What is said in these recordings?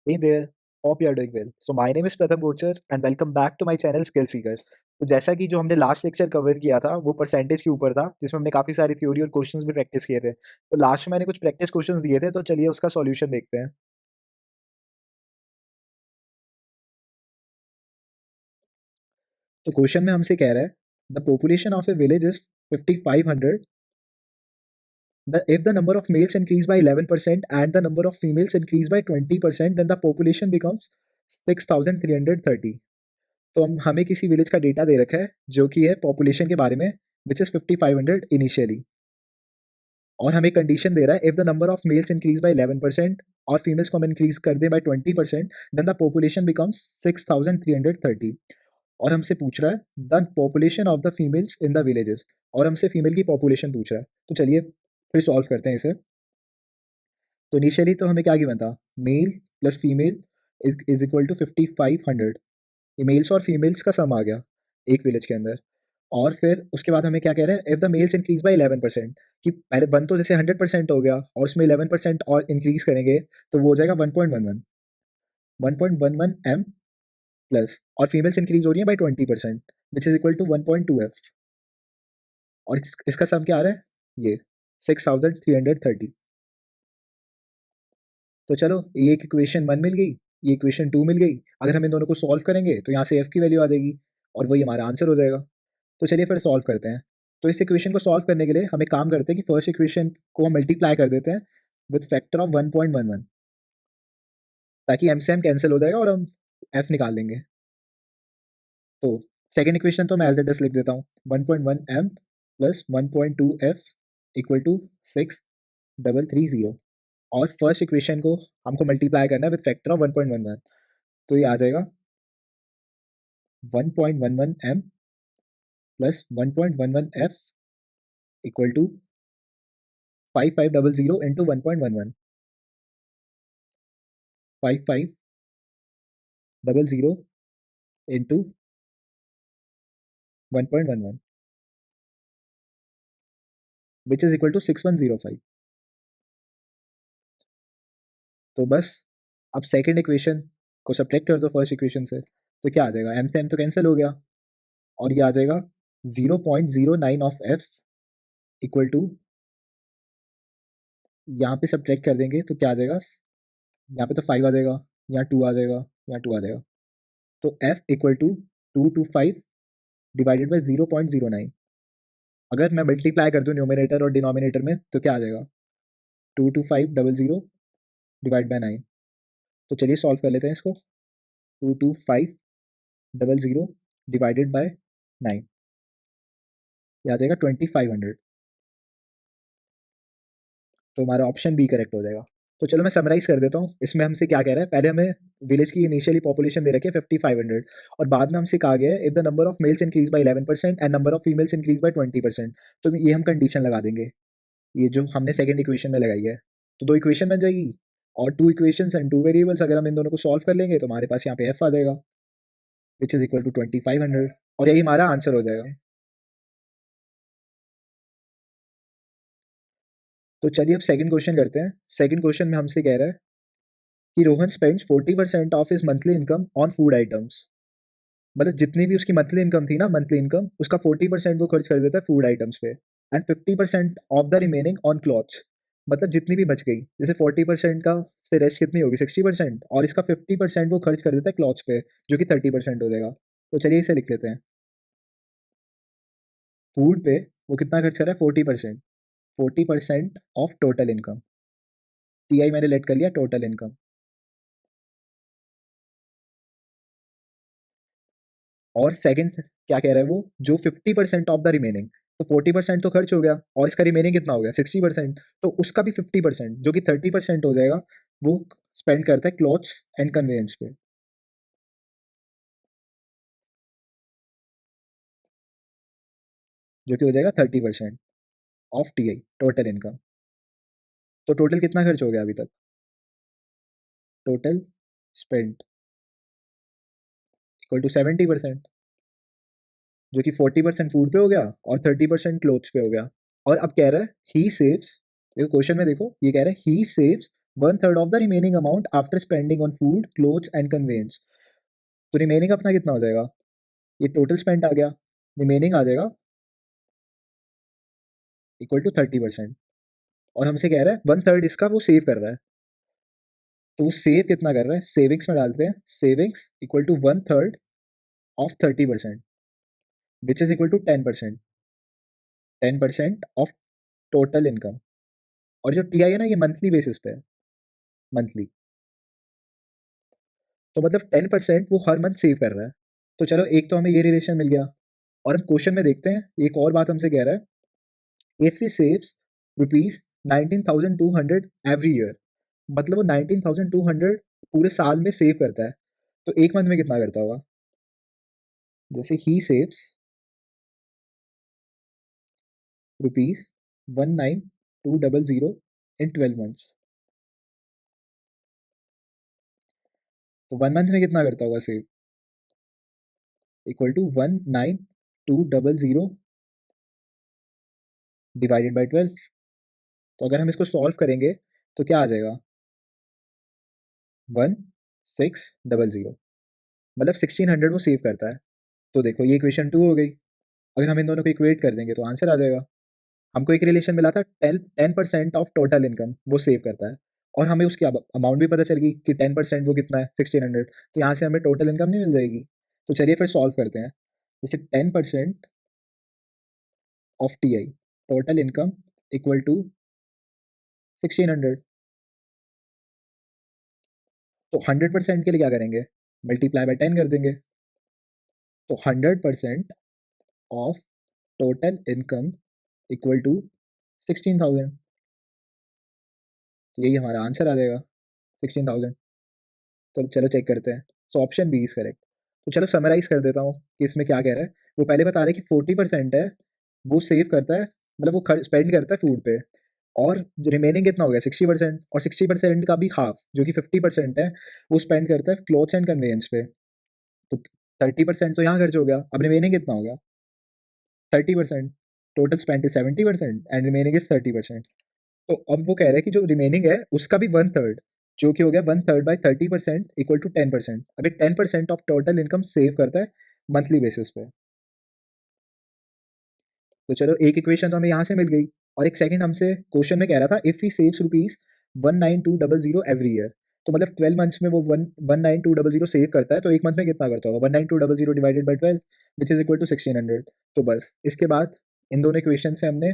Hey there, hope you are doing well. So my name is Pratham Gochar and welcome back to my channel Skill Seekers. तो जैसा कि जो हमने last lecture cover किया था वो परसेंटेज के ऊपर था जिसमें हमने काफ़ी सारी थ्योरी और क्वेश्चंस भी प्रैक्टिस किए थे। तो लास्ट में मैंने कुछ प्रैक्टिस क्वेश्चंस दिए थे तो चलिए उसका सॉल्यूशन देखते हैं। तो क्वेश्चन में हमसे कह रहा है the population of A village is 5500 if the number of males increase by 11% and the number of females increase by 20% then the population becomes 6330। तो हम हमें किसी विलेज का डेटा दे रखा है जो कि है पॉपुलेशन के बारे में विच इज 5500 इनिशियली और हमें कंडीशन दे रहा है if the number of males increase by 11% और फीमेल्स को हम इंक्रीज कर दें by 20% then the population becomes 6330। और हमसे पूछ रहा है the population of the females in the villages और हमसे फीमेल की पॉपुलेशन पूछ रहा है। तो चलिए फिर सॉल्व करते हैं इसे। तो इनिशियली तो हमें क्या गिवन था, male plus female is equal to 5500। Males और फीमेल्स का सम आ गया एक विलेज के अंदर। और फिर उसके बाद हमें क्या कह रहे हैं, if the mails increase by 11%, कि पहले वन तो जैसे 100% हो गया और उसमें 11% और इंक्रीज करेंगे तो वो हो जाएगा 1.11 एम प्लस, और फीमेल्स इंक्रीज हो रही है by 20% which is equal to 1.2 F. और इसका सम क्या आ रहा है, ये 6330। तो चलो ये एक इक्वेशन 1 मिल गई, ये इक्वेशन 2 मिल गई। अगर हम इन दोनों को सॉल्व करेंगे तो यहाँ से एफ की वैल्यू आ जाएगी और वही हमारा आंसर हो जाएगा। तो चलिए फिर सॉल्व करते हैं। तो इस इक्वेशन को सॉल्व करने के लिए हम एक काम करते हैं कि फर्स्ट इक्वेशन को हम मल्टीप्लाई कर देते हैं विद फैक्टर ऑफ 1.11, ताकि एम से एम कैंसिल हो जाएगा और हम एफ निकाल लेंगे। तो सेकेंड इक्वेशन तो मैं एज इट इज लिख देता हूँ, 1.1 M plus 1.2 F equal to 6330। और फर्स्ट इक्वेशन को हमको मल्टीप्लाई करना है विद फैक्टर ऑफ 1.11। तो ये आ जाएगा 1.11 M plus 1.11 F equal to 5500 into 1.11, 5500 into 1.11 which is equal to 6105। तो बस अब सेकेंड इक्वेशन को सब्ट्रैक्ट कर दो फर्स्ट इक्वेशन से, तो क्या आ जाएगा, एम से एम तो कैंसिल हो गया और ये आ जाएगा 0.09 ऑफ एफ इक्वल टू, यहाँ पे सब्ट्रैक्ट कर देंगे तो क्या आ जाएगा, यहाँ पे तो 5 आ जाएगा, यहाँ 2 आ जाएगा, यहाँ 2 आ जाएगा। तो F equal to 225 divided by 0.09। अगर मैं मल्टीप्लाई कर दूँ न्यूमिनेटर और डिनोमिनेटर में तो क्या आ जाएगा, 22500 डिवाइड बाई 9। तो चलिए सॉल्व कर लेते हैं इसको। 22500 डिवाइडेड बाय 9, ये आ जाएगा 2500। तो हमारा ऑप्शन बी करेक्ट हो जाएगा। तो चलो मैं समराइज कर देता हूँ, इसमें हमसे क्या कह रहा है, पहले हमें विलेज की इनिशियली पॉपुलेशन दे रखी है 5500 और बाद में हमसे कहा गया है if the number of males increase by 11% and number of females increase by 20%। तो ये हम कंडीशन लगा देंगे, ये जो हमने सेकंड इक्वेशन में लगाई है। तो दो इक्वेशन बन जाएगी और two equations and two variables, अगर हम इन दोनों को सॉल्व कर लेंगे तो हमारे पास यहाँ पे एफ आ जाएगा विच इज इक्वल टू 2500 और यही हमारा आंसर हो जाएगा। तो चलिए अब सेकंड क्वेश्चन करते हैं। सेकंड क्वेश्चन में हमसे कह रहा है कि Rohan spends 40% of his monthly income on food items. मतलब जितनी भी उसकी मंथली इनकम थी ना, मंथली इनकम उसका 40% वो खर्च कर देता है फूड आइटम्स पे and 50% of the remaining on clothes. मतलब जितनी भी बच गई, जैसे 40% का से रेस्ट कितनी होगी 60%, और इसका 50% वो खर्च कर देता है क्लॉथ्स पे जो कि 30% हो जाएगा। तो चलिए इसे लिख लेते हैं। फूड पे वो कितना खर्च कर रहा है, 40%, 40% of total income. T I मैंने लेट कर लिया टोटल इनकम। और सेकंड क्या कह रहा है वो, जो 50% ऑफ द रिमेनिंग, तो 40% तो खर्च हो गया और इसका रिमेनिंग कितना हो गया 60%, तो उसका भी 50% जो कि 30% हो जाएगा वो स्पेंड करता है क्लॉथ्स एंड कन्वेयंस पे, जो कि हो जाएगा 30% of T I total income. तो टोटल कितना खर्च हो गया अभी तक, टोटल स्पेंड इक्वल टू 70%, जो कि 40% फूड पे हो गया और 30% क्लोथ्स पे हो गया। और अब कह रहा है ही सेव्स, देखो क्वेश्चन में देखो ये कह रहा है he saves 1/3 of the remaining amount after spending on food clothes and conveyance. तो रिमेनिंग अपना कितना हो जाएगा, ये टोटल स्पेंड आ गया, रिमेनिंग आ जाएगा इक्वल टू 30%। और हमसे कह रहा है 1/3 इसका वो सेव कर रहा है, तो वो सेव कितना कर रहा है, सेविंग्स में डालते हैं, savings equal to 1/3 of 30%, which is equal to 10%, 10% of total income. और जो टी आई है ना, ये मंथली बेसिस पे है, मंथली। तो मतलब 10% वो हर मंथ सेव कर रहा है। तो चलो एक तो हमें ये रिलेशन मिल गया। और हम क्वेश्चन में देखते हैं, एक और बात हमसे कह रहा है, if he saves rupees 19,200 every year, मतलब वो 19,200 पूरे साल में सेव करता है, तो एक मंथ में कितना करता होगा। जैसे he saves rupees 19,200 in 12 months, तो 1 मंथ में कितना करता होगा save, equal to 19,200 divided by 12। तो अगर हम इसको सॉल्व करेंगे तो क्या आ जाएगा, 1600, मतलब 1600 वो सेव करता है। तो देखो ये इक्वेशन 2 हो गई। अगर हम इन दोनों को इक्वेट कर देंगे तो आंसर आ जाएगा। हमको एक रिलेशन मिला था, 10% ऑफ टोटल इनकम वो सेव करता है, और हमें उसकी अमाउंट भी पता चल गई कि 10% वो कितना है, 1600। तो यहाँ से हमें टोटल इनकम नहीं मिल जाएगी। तो चलिए फिर सॉल्व करते हैं। जैसे 10% of T I total income equal to 1600। तो 100% के लिए क्या करेंगे, मल्टीप्लाई बाय 10 कर देंगे। तो 100% of total income equal to 16,000। तो यही हमारा आंसर आ जाएगा, 16,000। तो चलो चेक करते हैं। So option B is correct. तो चलो समराइज कर देता हूँ कि इसमें क्या कह रहा है। वो पहले बता रहे हैं कि 40% है वो सेव करता है, मतलब वो स्पेंड करता है फूड पे, और जो रिमेनिंग कितना हो गया 60%, और 60% का भी हाफ जो कि 50% है वो स्पेंड करता है क्लोथ्स एंड कन्वेंस पे। तो 30% तो यहाँ खर्च हो गया, अब रिमेनिंग कितना हो गया 30%। Total spend is 70% and remaining is 30%। तो अब वो कह रहे हैं कि जो रिमेनिंग है उसका भी 1/3, जो कि हो गया 1/3 बाई 30% इक्वल टू 10%। अभी 10% ऑफ टोटल इनकम सेव करता है मंथली बेसिस पे। तो चलो एक इक्वेशन तो हमें यहाँ से मिल गई, और एक सेकंड हमसे क्वेश्चन में कह रहा था if he saves rupees 19,200 every year. तो मतलब 12 मंथ्स में वो 19,200 सेव करता है, तो एक मंथ में कितना करता होगा, 19,200 divided by 12 which is equal to 1600। तो बस इसके बाद इन दोनों इक्वेशन से हमने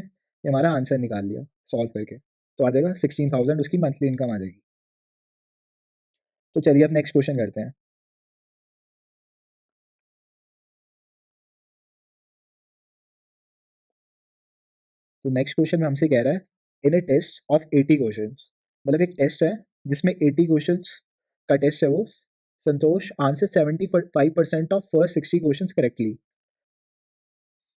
हमारा आंसर निकाल लिया सॉल्व करके। तो आ जाएगा 16,000 उसकी मंथली इनकम आ जाएगी। तो चलिए अब नेक्स्ट क्वेश्चन करते हैं। तो नेक्स्ट क्वेश्चन में हमसे कह रहा है, इन ए टेस्ट ऑफ 80 क्वेश्चन, मतलब एक टेस्ट है जिसमें 80 क्वेश्चन का टेस्ट है वो, Santosh answer 75% of first 60 question correctly.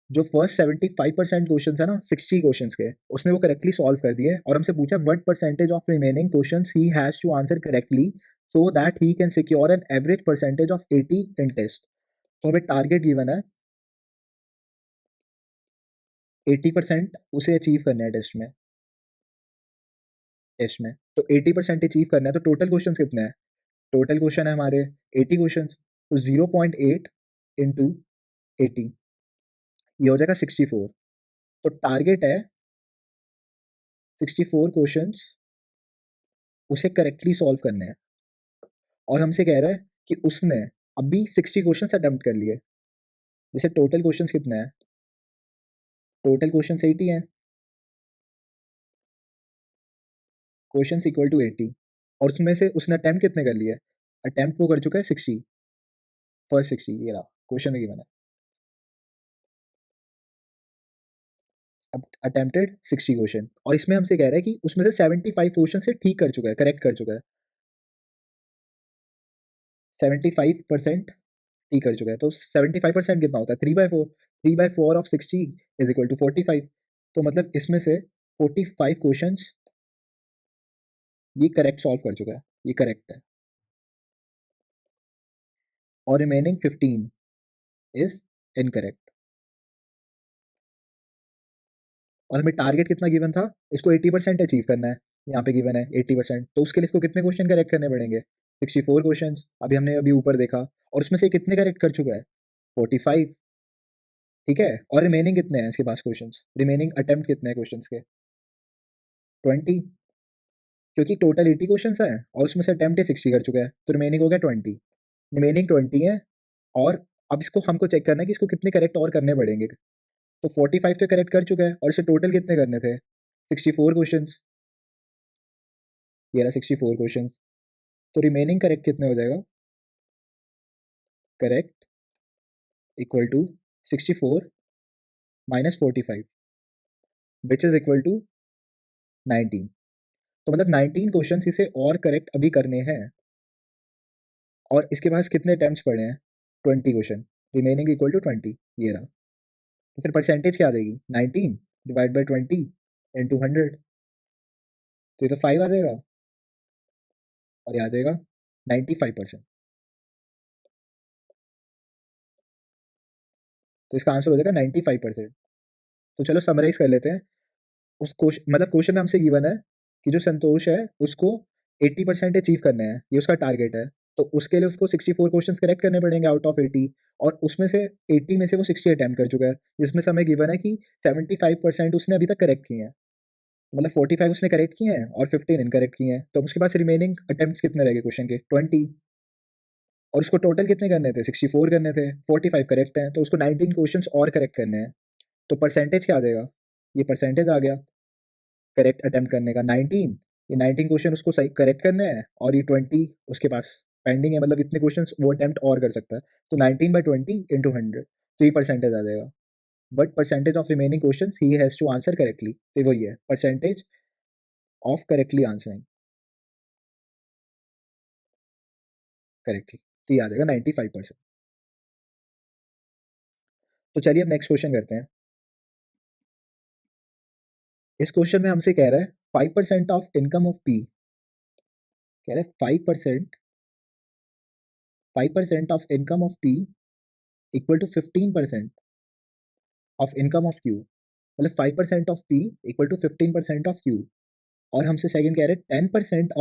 जो फर्स्ट 75% क्वेश्चन है ना 60 क्वेश्चन के, उसने वो करेक्टली सॉल्व कर दिए, और हमसे पूछा what percentage of remaining question he has to answer correctly so that he can secure an average percentage of 80 in test. तो हमें टारगेट गिवन है 80% उसे अचीव करना है टेस्ट में। तो 80% अचीव करना है, तो टोटल क्वेश्चन कितने हैं, टोटल क्वेश्चन है हमारे 80 क्वेश्चन, तो 0.8 इंटू 80, ये हो जाएगा 64। तो टारगेट है 64 क्वेश्चन उसे करेक्टली सॉल्व करने हैं, और हमसे कह रहा है कि उसने अभी 60 क्वेश्चन अटेम्प्ट कर लिए। जैसे टोटल क्वेश्चन कितने हैं, टोटल क्वेश्चन 80 हैं, क्वेश्चन इक्वल टू 80, और उसमें से उसने अटेम्प्ट कितने कर लिए, अटेम्प्ट वो कर चुका है 60, फर्स्ट 60, ये रहा क्वेश्चन में गिवन है। अब अटेम्प्टेड 60 क्वेश्चन, और इसमें हमसे कह रहा है कि उसमें से 75 क्वेश्चन से ठीक कर चुका है, करेक्ट कर चुका है, 75% ठीक कर चुका है। तो 75% कितना होता है, 3/4, 3/4 ऑफ 60 इज इक्वल टू 45। तो मतलब इसमें से 45 क्वेश्चन ये करेक्ट सॉल्व कर चुका है, ये करेक्ट है, और रिमेनिंग 15 इज इनकरेक्ट। और हमें टारगेट कितना गिवन था, इसको 80% अचीव करना है, यहाँ पे गिवन है 80%, तो उसके लिए इसको कितने क्वेश्चन करेक्ट करने पड़ेंगे? 64 क्वेश्चन। अभी ऊपर देखा, और उसमें से कितने करेक्ट कर चुका है? 45। ठीक है, और रिमेनिंग कितने हैं इसके पास क्वेश्चन? रिमेनिंग अटेम्प्ट कितने हैं क्वेश्चन के? 20। क्योंकि टोटल 80 क्वेश्चन है और उसमें से अटेम्प्ट ही 60 कर चुका है, तो रिमेनिंग हो गया 20। रिमेनिंग 20 है, और अब इसको हमको चेक करना है कि इसको कितने करेक्ट और करने पड़ेंगे। तो 45 तो करेक्ट कर चुका है, और इसे टोटल कितने करने थे? 64 क्वेश्चन। ये रहा 64 क्वेश्चन। तो रिमेनिंग करेक्ट कितने हो जाएगा? Correct equal to 64 minus 45, which is equal to 19। तो मतलब 19 क्वेश्चन इसे और करेक्ट अभी करने हैं, और इसके पास कितने अटेम्प्ट्स पड़े हैं? 20 क्वेश्चन। रिमेनिंग इक्वल टू 20, ये रहा। तो फिर परसेंटेज क्या आ जाएगी? 19 डिवाइड बाई 20 इंटू 100। तो ये तो 5 आ जाएगा, और ये आ जाएगा 95%। तो इसका आंसर हो जाएगा 95%। तो चलो समराइज कर लेते हैं। उस क्वेश्चन मतलब क्वेश्चन में हमसे गिवन है कि जो संतोष है उसको 80% अचीव करने हैं, ये उसका टारगेट है। तो उसके लिए उसको 64 क्वेश्चन करेक्ट करने पड़ेंगे आउट ऑफ 80, और उसमें से 80 में से वो 60 अटैम्प्ट कर चुका है, जिसमें से हमें गिवन है कि 75% उसने अभी तक करेक्ट किए हैं। मतलब 45 उसने करेक्ट किए हैं और 15 इनकरेक्ट किए हैं, तो उसके पास रिमेनिंग अटेम्प्ट्स कितने रह गए क्वेश्चन के? 20। और उसको टोटल कितने करने थे? 64 करने थे। 45 करेक्ट हैं, तो उसको 19 क्वेश्चन और करेक्ट करने हैं। तो परसेंटेज क्या आ जाएगा? ये परसेंटेज आ गया करेक्ट अटेम्प्ट करने का 19। ये 19 क्वेश्चन उसको सही करेक्ट करने हैं, और ये 20 उसके पास पेंडिंग है, मतलब इतने क्वेश्चन वो अटेम्प्ट और कर सकता है। तो 19/20 इंटू 100, तो ये परसेंटेज आ जाएगा। But percentage of remaining question he has to answer correctly, तो वही है percentage of correctly answering correctly, तो ये आ जाएगा 95%। तो चलिए अब नेक्स्ट क्वेश्चन करते हैं। इस क्वेश्चन में हमसे कह रहा है 5% ऑफ इनकम ऑफ पी, कह रहा है 5% of income of P equal to 15% of income of Q. मतलब 5% of P equal to 15% of Q. और हमसे सेकंड कह रहे हैं 10%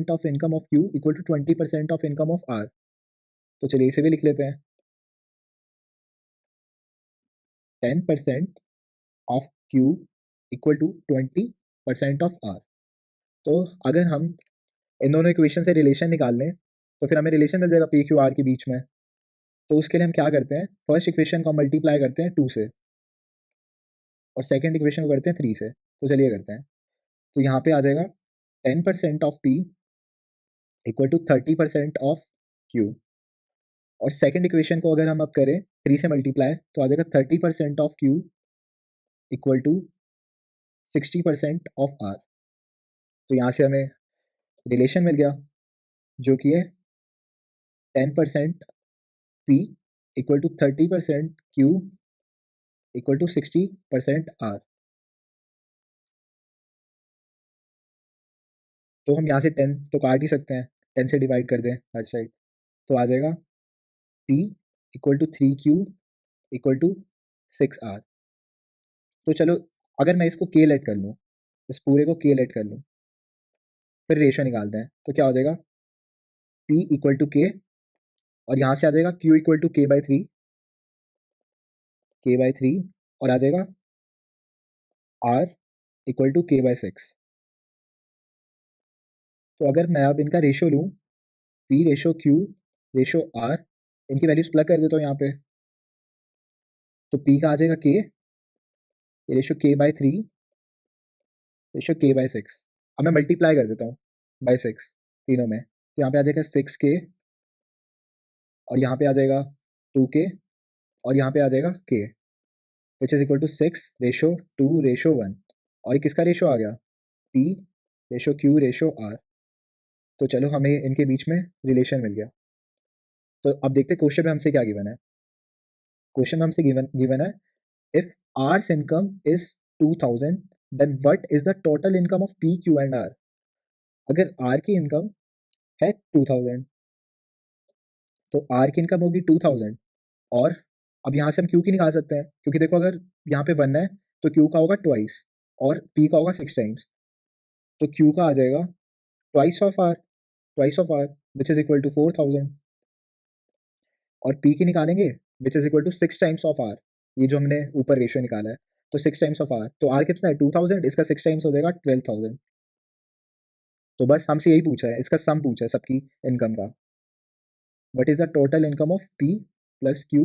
of income of Q equal to 20% of income of R. तो चलिए इसे भी लिख लेते हैं। 10% of Q equal to 20% of R. तो अगर हम इन दोनों इक्वेशन से रिलेशन निकाल लें, तो फिर हमें रिलेशन मिल जाएगा पी क्यू आर के बीच में। तो उसके लिए हम क्या करते हैं, फर्स्ट इक्वेशन को मल्टीप्लाई करते हैं 2 से, और सेकंड इक्वेशन को करते हैं 3 से। तो चलिए करते हैं। तो यहाँ पे आ जाएगा 10% of P equal to 30% of Q. और सेकंड इक्वेशन को अगर हम अब करें 3 से मल्टीप्लाई, तो आ जाएगा 30% of Q equal to 60% of R. तो यहाँ से हमें रिलेशन मिल गया, जो कि है 10% P equal to 30% Q equal to 60% R. तो हम यहाँ से 10 तो काट ही सकते हैं, 10 से डिवाइड कर दें हर साइड, तो आ जाएगा P equal to 3Q equal to 6R। तो चलो अगर मैं इसको के लेट कर लूँ, इस पूरे को के लेट कर लूँ, फिर रेशो निकालते हैं, तो क्या हो जाएगा? P इक्वल टू के, और यहाँ से आ जाएगा Q इक्वल टू K/3, और आ जाएगा R इक्वल टू K/6। तो अगर मैं अब इनका रेशो लूँ, P ratio Q ratio R, इनकी वैल्यूज प्लग कर देता हूँ यहाँ पे, तो P का आ जाएगा K, ये रेशो K/3 रेशो K/6। अब मैं मल्टीप्लाई कर देता हूँ बाई 6 तीनों में, तो यहाँ पे आ जाएगा 6K, और यहाँ पे आ जाएगा 2K, और यहाँ पे आ जाएगा K, which is equal to 6/2/1। और ये किसका रेशो आ गया? P ratio Q ratio R। तो चलो हमें इनके बीच में रिलेशन मिल गया। तो अब देखते हैं क्वेश्चन में हमसे क्या गिवन है। क्वेश्चन में हमसे गिवन है, if R's income is 2000, then what is the total income of P Q and R। अगर R की इनकम है 2000, तो R की इनकम होगी 2000, और अब यहाँ से हम Q की निकाल सकते हैं, क्योंकि देखो अगर यहाँ पे 1 है तो Q का होगा ट्वाइस, और P का होगा 6 टाइम्स, तो Q का आ जाएगा twice of R which is equal to 4000, और P की निकालेंगे which is equal to 6 times of R, ये जो हमने ऊपर रेशियो निकाला है, तो 6 टाइम्स ऑफ R, तो R कितना है 2000, इसका 6 टाइम्स हो जाएगा 12000। तो बस हमसे यही पूछा है, इसका सम पूछा है सबकी इनकम का, what is the total income of P plus Q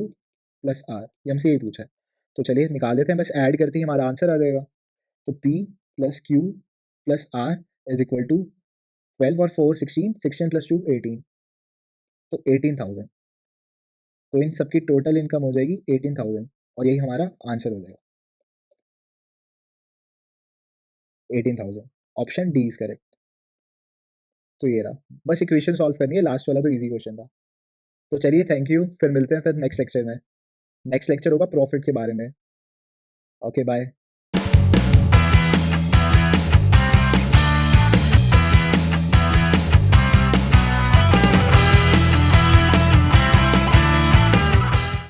plus R, ये हमसे यही पूछा है। तो चलिए निकाल देते हैं, बस ऐड करते ही हमारा आंसर आ जाएगा। तो P plus Q plus R is equal to 12 और 4 16, 16 प्लस 2 18, तो 18000। तो इन सबकी टोटल इनकम हो जाएगी 18000, और यही हमारा आंसर हो जाएगा 18000। Option D is correct. तो ये रहा, बस इक्वेशन सॉल्व करनी है, लास्ट वाला तो इजी क्वेश्चन था। तो चलिए थैंक यू, फिर मिलते हैं फिर नेक्स्ट लेक्चर में। नेक्स्ट लेक्चर होगा प्रॉफिट के बारे में। Okay bye.